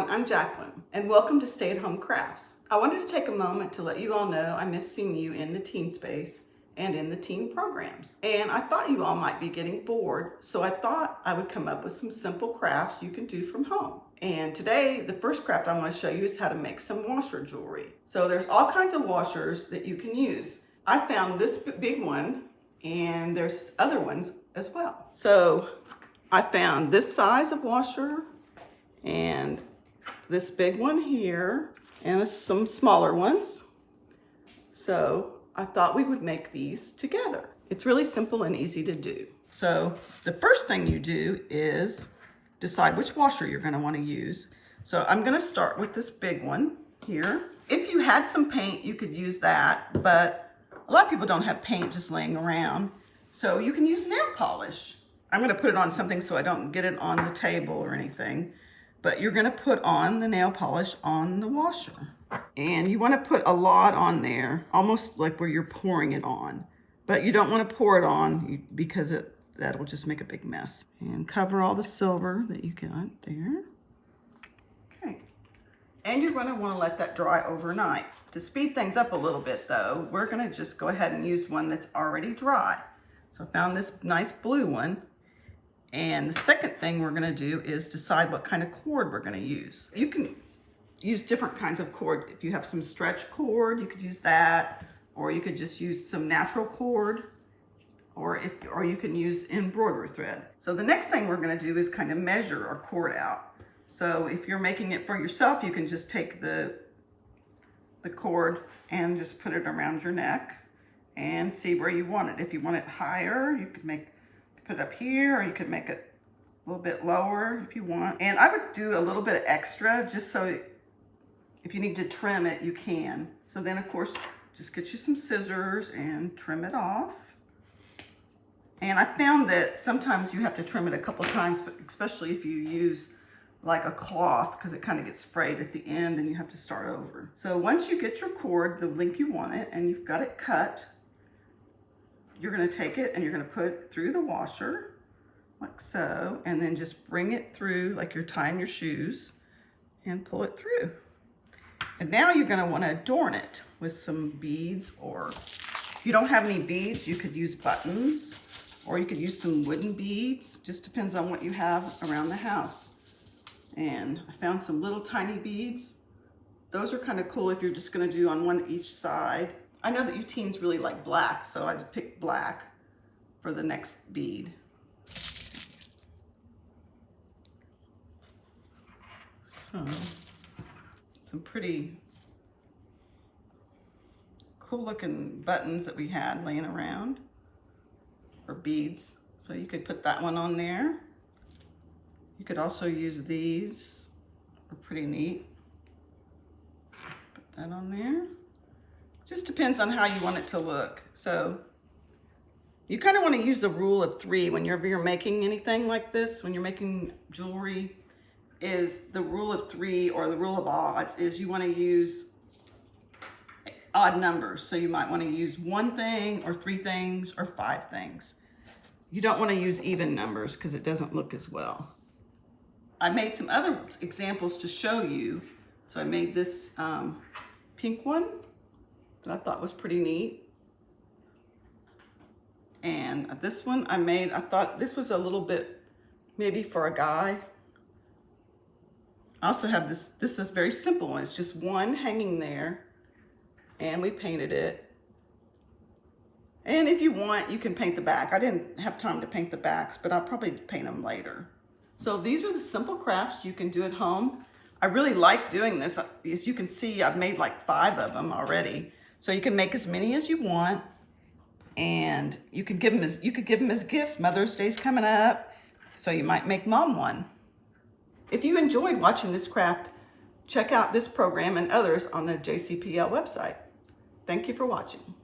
everyone, I'm Jacqueline, and welcome to Stay at Home Crafts. I wanted to take a moment to let you all know I miss seeing you in the teen space and in the teen programs. And I thought you all might be getting bored, so I thought I would come up with some simple crafts you can do from home. And today, the first craft I want to show you is how to make some washer jewelry. So there's all kinds of washers that you can use. I found this big one, and there's other ones as well. So I found this size of washer, and this big one here, and some smaller ones. So I thought we would make these together. It's really simple and easy to do. So the first thing you do is decide which washer you're gonna wanna use. So I'm gonna start with this big one here. If you had some paint, you could use that, but a lot of people don't have paint just laying around. So you can use nail polish. I'm gonna put it on something so I don't get it on the table or anything. But you're gonna put on the nail polish on the washer. And you wanna put a lot on there, almost like where you're pouring it on. But you don't wanna pour it on because that'll just make a big mess. And cover all the silver that you got there. Okay. And you're gonna wanna let that dry overnight. To speed things up a little bit though, we're gonna just go ahead and use one that's already dry. So I found this nice blue one. And the second thing we're gonna do is decide what kind of cord we're gonna use. You can use different kinds of cord. If you have some stretch cord, you could use that, or you could just use some natural cord, or you can use embroidery thread. So the next thing we're gonna do is kind of measure our cord out. So if you're making it for yourself, you can just take the cord and just put it around your neck and see where you want it. If you want it higher, you could put it up here, or you could make it a little bit lower if you want. And I would do a little bit of extra just so if you need to trim it, you can. So then of course, just get you some scissors and trim it off. And I found that sometimes you have to trim it a couple times, but especially if you use like a cloth, because it kind of gets frayed at the end and you have to start over. So once you get your cord the length you want it and you've got it cut, you're gonna take it and you're gonna put it through the washer, like so, and then just bring it through like you're tying your shoes and pull it through. And now you're gonna wanna adorn it with some beads, or if you don't have any beads, you could use buttons, or you could use some wooden beads. Just depends on what you have around the house. And I found some little tiny beads. Those are kind of cool if you're just gonna do on one each side. I know that you teens really like black, so I picked black for the next bead. So, some pretty cool looking buttons that we had laying around, or beads. So you could put that one on there. You could also use these, they're pretty neat. Put that on there. Just depends on how you want it to look. So you kind of want to use the rule of 3 whenever you're making anything like this. When you're making jewelry, is the rule of 3, or the rule of odds, is you want to use odd numbers. So you might want to use 1 thing, or 3 things, or 5 things. You don't want to use even numbers because it doesn't look as well. I made some other examples to show you. So I made this pink one that I thought was pretty neat. And this one I thought this was a little bit maybe for a guy. I also have this is very simple one. It's just one hanging there, and we painted it. And if you want, you can paint the back. I didn't have time to paint the backs, but I'll probably paint them later. So these are the simple crafts you can do at home. I really like doing this. As you can see, I've made like 5 of them already. So you can make as many as you want, and you could give them as gifts. Mother's Day's coming up, so you might make mom one. If you enjoyed watching this craft, check out this program and others on the JCPL website. Thank you for watching.